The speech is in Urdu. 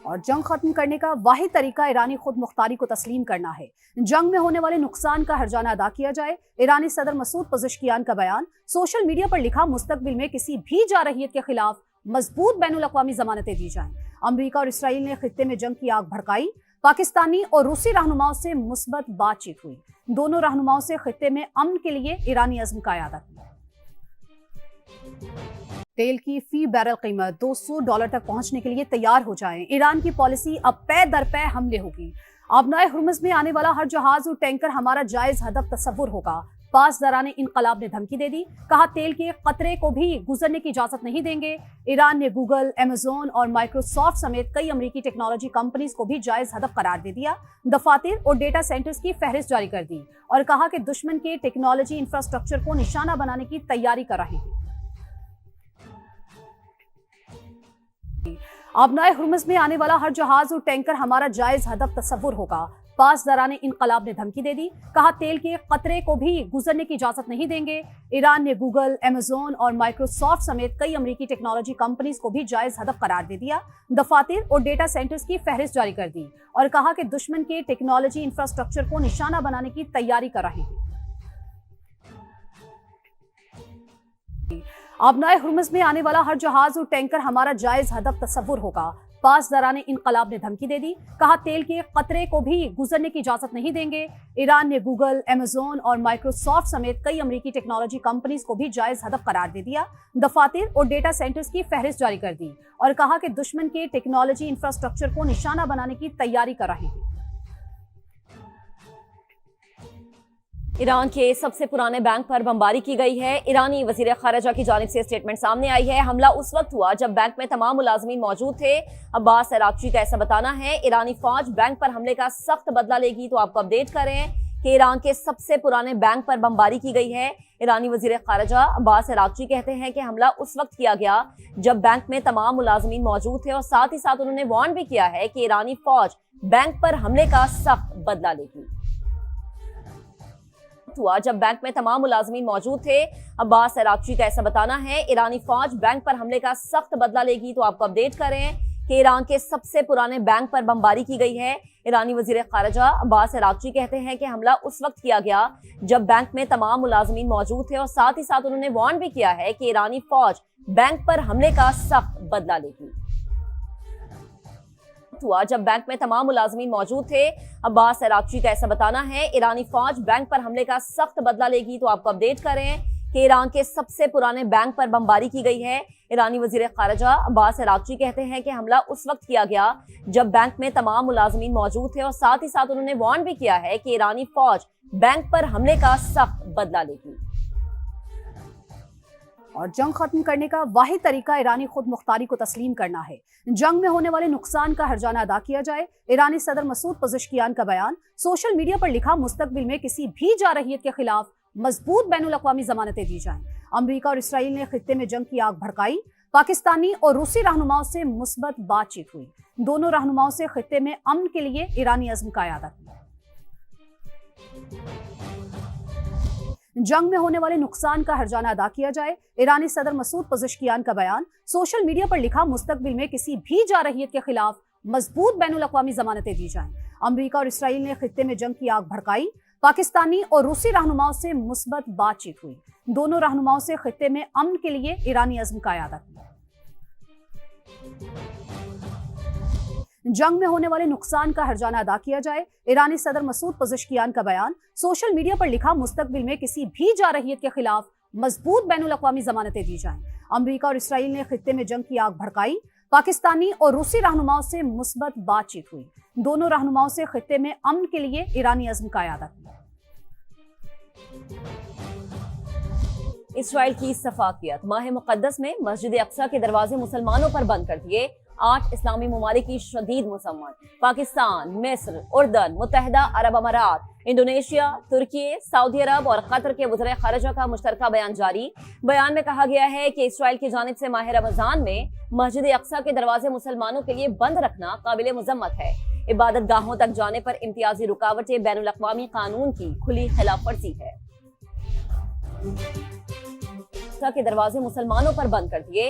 اور جنگ ختم کرنے کا واحد طریقہ ایرانی خود مختاری کو تسلیم کرنا ہے۔ جنگ میں ہونے والے نقصان کا ہرجانہ ادا کیا جائے۔ ایرانی صدر مسعود پزشکیان کا بیان۔ سوشل میڈیا پر لکھا مستقبل میں کسی بھی جارحیت کے خلاف مضبوط بین الاقوامی ضمانتیں دی جائیں۔ امریکہ اور اسرائیل نے خطے میں جنگ کی آگ بھڑکائی۔ پاکستانی اور روسی رہنماؤں سے مثبت بات چیت ہوئی۔ دونوں رہنماؤں سے خطے میں امن کے لیے ایرانی عزم کا اعادہ کیا۔ تیل کی فی بیرل قیمت $200 تک پہنچنے کے لیے تیار ہو جائیں۔ ایران کی پالیسی اب پے در پے حملے ہوگی۔ آبنائے ہرمز میں آنے والا ہر جہاز اور ٹینکر ہمارا جائز ہدف تصور ہوگا۔ پاسداران انقلاب نے دھمکی دے دی، کہا تیل کے قطرے کو بھی گزرنے کی اجازت نہیں دیں گے۔ ایران نے گوگل، ایمیزون اور مائیکروسافٹ سمیت کئی امریکی ٹیکنالوجی کمپنیز کو بھی جائز ہدف قرار دے دیا۔ دفاتر اور ڈیٹا سینٹرز کی فہرست جاری کر دی اور کہا کہ دشمن کے ٹیکنالوجی انفراسٹرکچر کو نشانہ بنانے کی تیاری کر رہے ہیں۔ آبنائے ہرمز میں آنے والا ہر جہاز اور ٹینکر ہمارا جائز ہدف تصور ہوگا۔ پاسداران انقلاب نے دھمکی دے دی، کہا تیل کے قطرے کو بھی گزرنے کی اجازت نہیں دیں گے۔ ایران نے گوگل، ایمیزون اور مائیکروسافٹ سمیت کئی امریکی ٹیکنالوجی کمپنیز کو بھی جائز ہدف قرار دے دیا۔ دفاتر اور ڈیٹا سینٹرز کی فہرست جاری کر دی اور کہا کہ دشمن کے ٹیکنالوجی انفراسٹرکچر کو نشانہ بنانے کی تیاری کر رہے ہیں۔ آبنائے ہرمز میں آنے والا ہر جہاز اور ٹینکر ہمارا جائز ہدف تصور ہوگا۔ پاسداران انقلاب نے دھمکی دے دی، کہا تیل کے قطرے کو بھی گزرنے کی اجازت نہیں دیں گے۔ ایران نے گوگل، ایمیزون اور مائیکروسافٹ سمیت کئی امریکی ٹیکنالوجی کمپنیز کو بھی جائز ہدف قرار دے دیا۔ دفاتر اور ڈیٹا سینٹرز کی فہرست جاری کر دی اور کہا کہ دشمن کے ٹیکنالوجی انفراسٹرکچر کو نشانہ بنانے کی تیاری کر رہے ہیں۔ ایران کے سب سے پرانے بینک پر بمباری کی گئی ہے۔ ایرانی وزیر خارجہ کی جانب سے اسٹیٹمنٹ سامنے آئی ہے۔ حملہ اس وقت ہوا جب بینک میں تمام ملازمین موجود تھے۔ عباس عراقچی کا ایسا بتانا ہے۔ ایرانی فوج بینک پر حملے کا سخت بدلہ لے گی، تو آپ کو اپڈیٹ کر رہے ہیں کہ ایران کے سب سے پرانے بینک پر بمباری کی گئی ہے۔ ایرانی وزیر خارجہ عباس عراقچی کہتے ہیں کہ حملہ اس وقت کیا گیا جب بینک میں تمام ملازمین موجود تھے، اور ساتھ ہی ساتھ انہوں نے وارن بھی کیا ہے کہ ایرانی فوج بینک پر حملے کا سخت بدلہ لے گی۔ ہوا جب بینک میں تمام ملازمین موجود تھے۔ عباس عراقچی کا ایسا بتانا ہے۔ ایرانی فوج بینک پر حملے کا سخت بدلہ لے گی، تو آپ کو اپڈیٹ کر رہے ہیں کہ ایران کے سب سے پرانے بینک پر بمباری کی گئی ہے۔ ایرانی وزیر خارجہ عباس عراقچی کہتے ہیں کہ حملہ اس وقت کیا گیا جب بینک میں تمام ملازمین موجود تھے، اور ساتھ ہی ساتھ انہوں نے وارن بھی کیا ہے کہ ایرانی فوج بینک پر حملے کا سخت بدلہ لے گی۔ ہوا جب بینک میں تمام ملازمین موجود تھے۔ عباس عراقچی کا ایسا بتانا ہے۔ ایرانی فوج بینک پر حملے کا سخت بدلہ لے گی، تو آپ کو اپڈیٹ کر رہے ہیں کہ ایران کے سب سے پرانے بینک پر بمباری کی گئی ہے۔ ایرانی وزیر خارجہ عباس عراقچی کہتے ہیں کہ حملہ اس وقت کیا گیا جب بینک میں تمام ملازمین موجود تھے، اور ساتھ ہی ساتھ انہوں نے وارن بھی کیا ہے کہ ایرانی فوج بینک پر حملے کا سخت بدلہ لے گی۔ اور جنگ ختم کرنے کا واحد طریقہ ایرانی خود مختاری کو تسلیم کرنا ہے۔ جنگ میں ہونے والے نقصان کا ہرجانہ ادا کیا جائے۔ ایرانی صدر مسعود پزشکیان کا بیان۔ سوشل میڈیا پر لکھا مستقبل میں کسی بھی جارحیت کے خلاف مضبوط بین الاقوامی ضمانتیں دی جائیں۔ امریکہ اور اسرائیل نے خطے میں جنگ کی آگ بھڑکائی۔ پاکستانی اور روسی رہنماؤں سے مثبت بات چیت ہوئی۔ دونوں رہنماؤں سے خطے میں امن کے لیے ایرانی عزم کا اعادہ کیا۔ جنگ میں ہونے والے نقصان کا ہرجانہ ادا کیا جائے۔ ایرانی صدر مسعود پزشکیان کا بیان۔ سوشل میڈیا پر لکھا مستقبل میں کسی بھی جارحیت کے خلاف مضبوط بین الاقوامی ضمانتیں دی جائیں۔ امریکہ اور اسرائیل نے خطے میں جنگ کی آگ بھڑکائی۔ پاکستانی اور روسی رہنماؤں سے مثبت بات چیت ہوئی۔ دونوں رہنماؤں سے خطے میں امن کے لیے ایرانی عزم کا اعادہ کیا۔ جنگ میں ہونے والے نقصان کا ہرجانہ ادا کیا جائے۔ ایرانی صدر مسعود پزشکیان کا بیان۔ سوشل میڈیا پر لکھا مستقبل میں کسی بھی جارحیت کے خلاف مضبوط بین الاقوامی ضمانتیں دی جائیں۔ امریکہ اور اسرائیل نے خطے میں جنگ کی آگ بھڑکائی۔ پاکستانی اور روسی رہنماؤں سے مثبت بات چیت ہوئی۔ دونوں رہنماؤں سے خطے میں امن کے لیے ایرانی عزم کا اعادہ کیا۔ اسرائیل کی صفاقیت۔ ماہ مقدس میں مسجد اقصی کے دروازے مسلمانوں پر بند کر دیے۔ 8 اسلامی ممالک کی شدید مذمت۔ پاکستان، مصر، اردن، متحدہ عرب امارات، انڈونیشیا، ترکی، سعودی عرب اور قطر کے وزراء خارجہ کا مشترکہ بیان جاری۔ بیان میں کہا گیا ہے کہ اسرائیل کی جانب سے ماہ رمضان میں مسجد اقصی کے دروازے مسلمانوں کے لیے بند رکھنا قابل مذمت ہے۔ عبادت گاہوں تک جانے پر امتیازی رکاوٹیں بین الاقوامی قانون کی کھلی خلاف ورزی ہے۔ کے دروازے مسلمانوں پر بند کر دیے۔